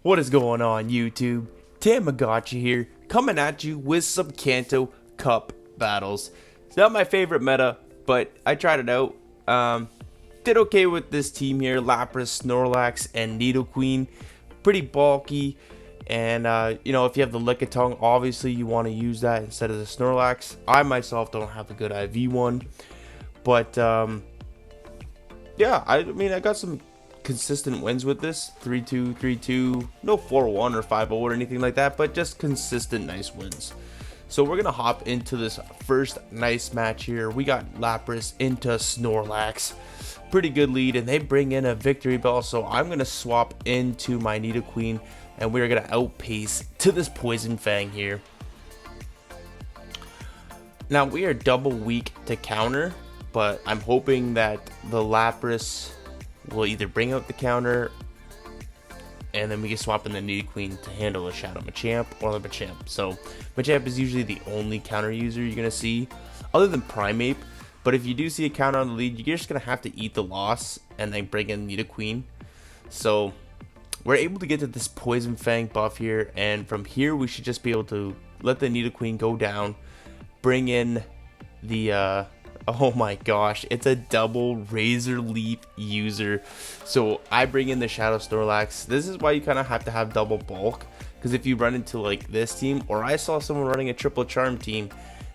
What is going on, YouTube? Thammagotcha here, coming at you with some Kanto Cup battles. It's not my favorite meta, but I tried it out. Did okay with this team here. Lapras, Snorlax, and Nidoqueen. Pretty bulky. And, you know, if you have the Lickitung, obviously you want to use that instead of the Snorlax. I myself don't have a good IV one. But, yeah, I mean, I got some consistent wins with this. 3-2, 3-2, no 4-1 or 5-0 or anything like that, but just consistent nice wins. So we're going to hop into this first nice match here. We got Lapras into Snorlax. Pretty good lead, and they bring in a victory bell, so I'm going to swap into my Nidoqueen, and we're going to outpace to this Poison Fang here. Now, we are double weak to counter, but I'm hoping that the Lapras will either bring out the counter, and then we can swap in the Nidoqueen to handle a Shadow Machamp or the Machamp. So Machamp is usually the only counter user you're going to see, other than Primeape. But if you do see a counter on the lead, you're just going to have to eat the loss and then bring in Nidoqueen. So we're able to get to this Poison Fang buff here, and from here we should just be able to let the Nidoqueen go down, bring in the oh my gosh, it's a double Razor Leaf user. So I bring in the Shadow Snorlax. This is why you kind of have to have double bulk, because if you run into like this team, or I saw someone running a triple charm team,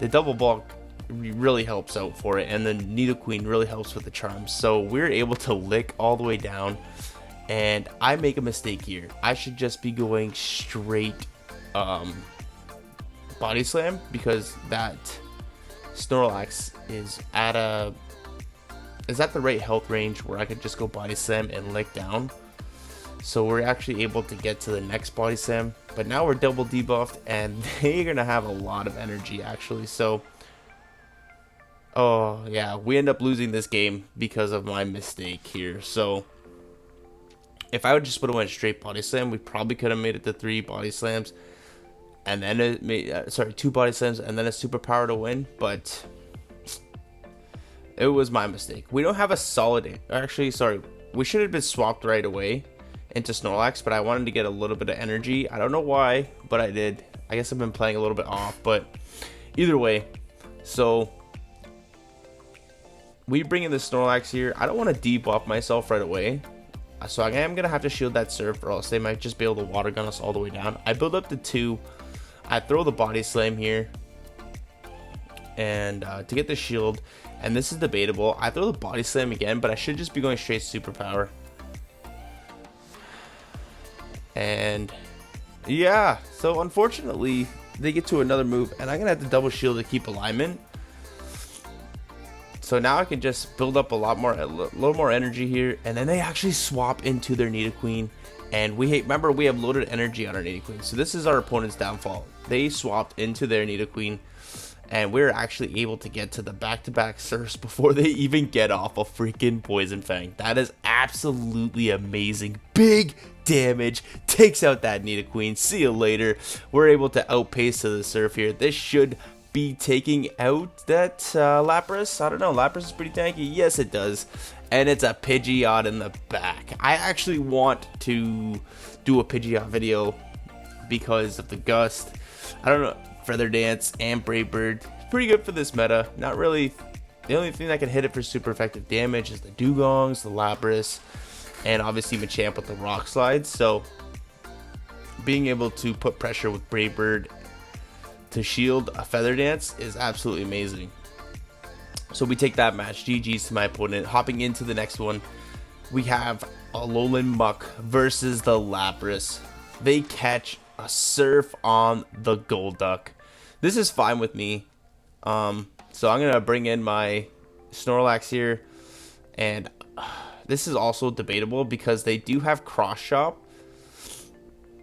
the double bulk really helps out for it, and the Nidoqueen really helps with the charms. So we're able to lick all the way down, and I make a mistake here. I should just be going straight Body Slam, because that Snorlax is at the right health range where I could just go Body Slam and lick down. So we're actually able to get to the next Body Slam, but now we're double debuffed, and they're gonna have a lot of energy actually. So oh yeah, we end up losing this game because of my mistake here. So if I would just went straight Body Slam, we probably could have made it to 3 Body Slams, and then it made 2 Body Slams and then a superpower to win. But it was my mistake. We don't have a solid, actually sorry, we should have been swapped right away into Snorlax, but I wanted to get a little bit of energy. I don't know why, but I did. I guess I've been playing a little bit off, but either way. So we bring in the Snorlax here. I don't want to debuff myself right away, so I am gonna have to shield that Surf, or else they might just be able to water gun us all the way down. I build up to 2. I throw the Body Slam here, and to get the shield, and this is debatable. I throw the Body Slam again, but I should just be going straight superpower. And yeah, so unfortunately they get to another move, and I'm gonna have to double shield to keep alignment. So now I can just build up a little more energy here, and then they actually swap into their Nidoqueen, and remember we have loaded energy on our Nidoqueen, so this is our opponent's downfall. They swapped into their Nidoqueen, and we're actually able to get to the back-to-back Surfs before they even get off a freaking Poison Fang. That is absolutely amazing. Big damage, takes out that Nidoqueen. See you later. We're able to outpace to the Surf here. This should be taking out that Lapras. I don't know, Lapras is pretty tanky. Yes, it does. And it's a Pidgeot in the back. I actually want to do a Pidgeot video because of the Gust. I don't know, Feather Dance and Brave Bird. It's pretty good for this meta. Not really. The only thing that can hit it for super effective damage is the Dugongs, the Lapras, and obviously Machamp with the Rock Slides. So being able to put pressure with Brave Bird to shield a Feather Dance is absolutely amazing. So we take that match. GG's to my opponent. Hopping into the next one, we have Alolan Muck versus the Lapras. They catch a Surf on the Golduck. This is fine with me. So I'm gonna bring in my Snorlax here, and this is also debatable because they do have Cross Chop,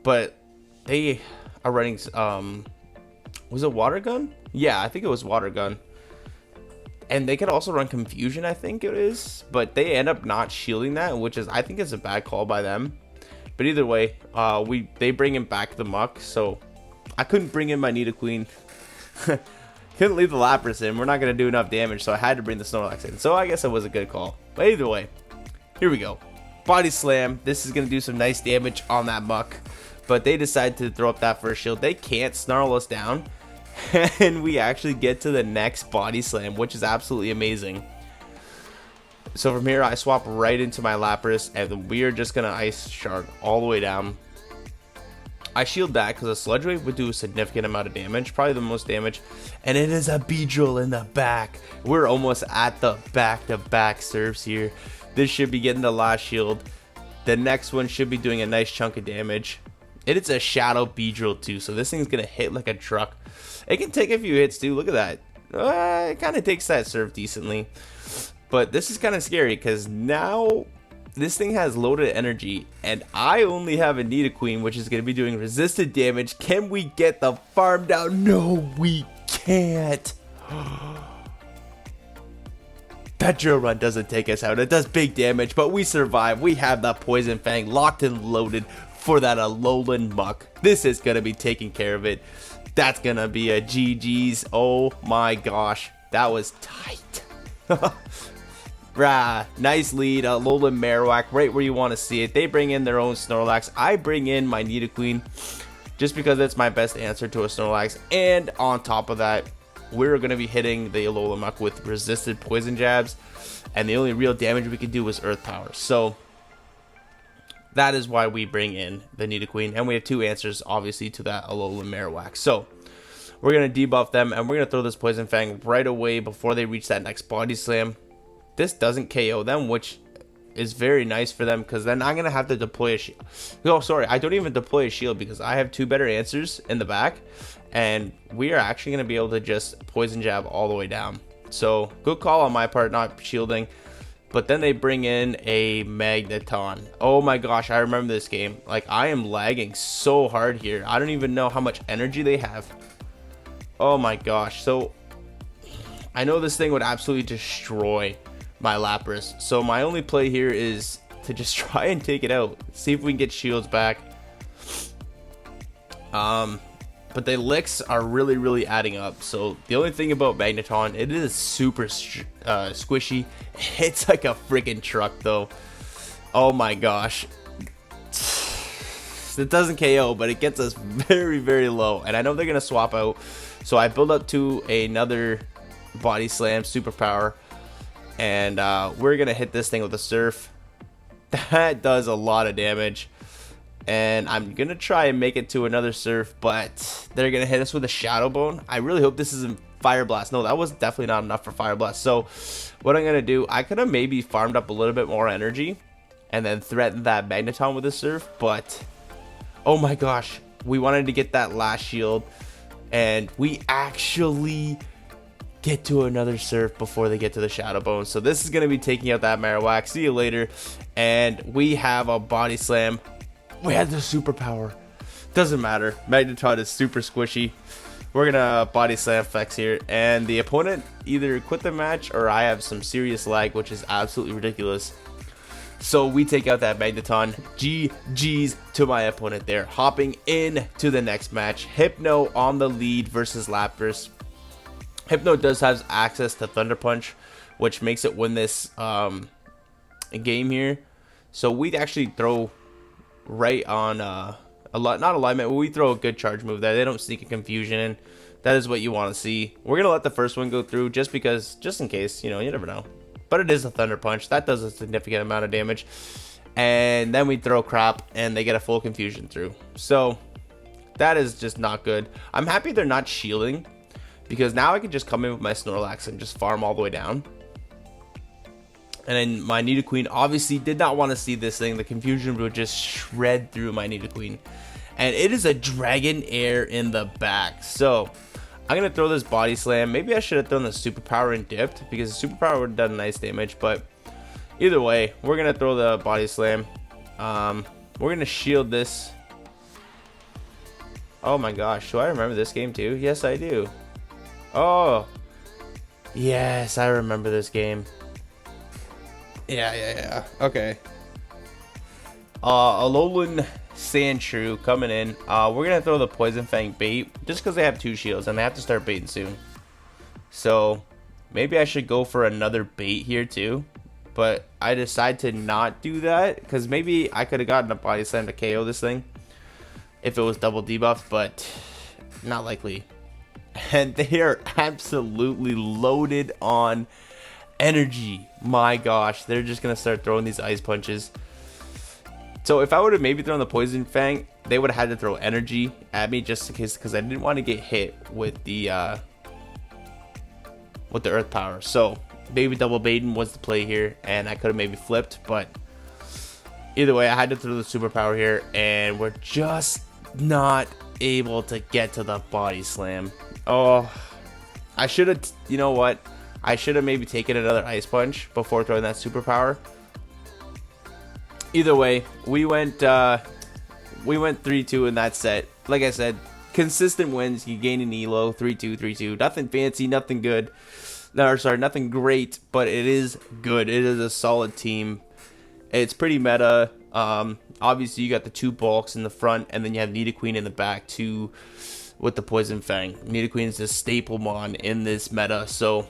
but they are running was it Water Gun? Yeah, I think it was Water Gun. And they could also run Confusion, I think it is. But they end up not shielding that, which is, I think, is a bad call by them. But either way, they bring him back the Muck. So I couldn't bring in my Nidoqueen. Couldn't leave the Lapras in. We're not going to do enough damage, so I had to bring the Snorlax in. So I guess it was a good call. But either way, here we go. Body Slam. This is going to do some nice damage on that Muck. But they decide to throw up that first shield. They can't snarl us down. And we actually get to the next Body Slam, which is absolutely amazing. So from here, I swap right into my Lapras, and we are just going to Ice Shard all the way down. I shield back because a Sludge Wave would do a significant amount of damage, probably the most damage. And it is a Beedrill in the back. We're almost at the back-to-back serves here. This should be getting the last shield. The next one should be doing a nice chunk of damage. It is a Shadow Beedrill too, so this thing's going to hit like a truck. It can take a few hits too, look at that. It kind of takes that serve decently. But this is kind of scary because now this thing has loaded energy, and I only have a Nidoqueen, which is going to be doing resisted damage. Can we get the farm down? No, we can't. That drill run doesn't take us out. It does big damage, but we survive. We have the Poison Fang locked and loaded for that Alolan Muck. This is going to be taking care of it. That's going to be a GG's. Oh my gosh. That was tight. Rah, nice lead. Alolan Marowak right where you want to see it. They bring in their own Snorlax. I bring in my Nidoqueen just because that's my best answer to a Snorlax. And on top of that, we're going to be hitting the Alolan Muck with resisted poison jabs. And the only real damage we can do is Earth Power. So that is why we bring in the Nidoqueen. And we have two answers, obviously, to that Alolan Marowak. So we're going to debuff them, and we're going to throw this Poison Fang right away before they reach that next Body Slam. This doesn't KO them, which is very nice for them, because then I'm going to have to deploy a shield. Oh, sorry, I don't even deploy a shield because I have two better answers in the back, and we are actually going to be able to just Poison Jab all the way down. So, good call on my part, not shielding. But then they bring in a Magneton. Oh my gosh, I remember this game. Like, I am lagging so hard here. I don't even know how much energy they have. Oh my gosh. So, I know this thing would absolutely destroy my Lapras. So, my only play here is to just try and take it out. See if we can get shields back. But the licks are really adding up. So the only thing about Magneton, it is super squishy. It hits like a freaking truck though. Oh my gosh. It doesn't KO, but it gets us very low. And I know they're going to swap out. So I build up to another Body Slam superpower. And we're going to hit this thing with a Surf. That does a lot of damage. And I'm going to try and make it to another Surf, but they're going to hit us with a Shadow Bone. I really hope this isn't Fire Blast. No, that was definitely not enough for Fire Blast. So what I'm going to do, I could have maybe farmed up a little bit more energy and then threatened that Magneton with a Surf, but oh my gosh, we wanted to get that last shield, and we actually get to another Surf before they get to the Shadow Bone. So this is going to be taking out that Marowak. See you later. And we have a Body Slam. We had the superpower. Doesn't matter. Magneton is super squishy. We're gonna Body Slam Flex here, and the opponent either quit the match or I have some serious lag, which is absolutely ridiculous. So we take out that Magneton. GG's to my opponent there. Hopping in to the next match. Hypno on the lead versus Lapras. Hypno does have access to Thunder Punch, which makes it win this game here. So we'd actually throw right on not alignment, but we throw a good charge move there. They don't sneak a confusion in. That is what you want to see. We're gonna let the first one go through just in case, you never know. But it is a Thunder Punch. That does a significant amount of damage. And then we throw crap and they get a full confusion through. So that is just not good. I'm happy they're not shielding, because now I can just come in with my Snorlax and just farm all the way down. And then my Nidoqueen obviously did not want to see this thing. The confusion would just shred through my Nidoqueen. And it is a Dragonair in the back. So I'm going to throw this Body Slam. Maybe I should have thrown the Superpower and dipped, because the Superpower would have done nice damage. But either way, we're going to throw the Body Slam. We're going to shield this. Oh my gosh. Do I remember this game too? Yes, I do. Oh. Yes, I remember this game. Yeah. Okay. Alolan Sandshrew coming in. We're gonna throw the Poison Fang bait just because they have two shields and they have to start baiting soon. So maybe I should go for another bait here too. but I decided to not do that because maybe I could have gotten a body slam to KO this thing if it was double debuff, but not likely. And they are absolutely loaded on energy. My gosh, they're just gonna start throwing these ice punches. So if I would have maybe thrown the poison fang, they would have had to throw energy at me just in case, because I didn't want to get hit with the earth power. So maybe double baiting was the play here, and I could have maybe flipped, but either way, I had to throw the superpower here, and we're just not able to get to the body slam. Oh, I should have, you know what? I should have maybe taken another ice punch before throwing that superpower. Either way, we went 3-2 in that set. Like I said, consistent wins. You gain an ELO, 3-2, 3-2. Nothing fancy, nothing good. No, sorry, nothing great, but it is good. It is a solid team. It's pretty meta. Obviously, you got the 2 bulks in the front, and then you have Nidoqueen in the back too, with the Poison Fang. Nidoqueen is a staple mon in this meta, so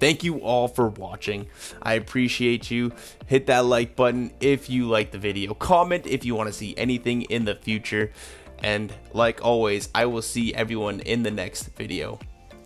thank you all for watching. I appreciate you. Hit that like button if you like the video. Comment if you want to see anything in the future. And like always, I will see everyone in the next video.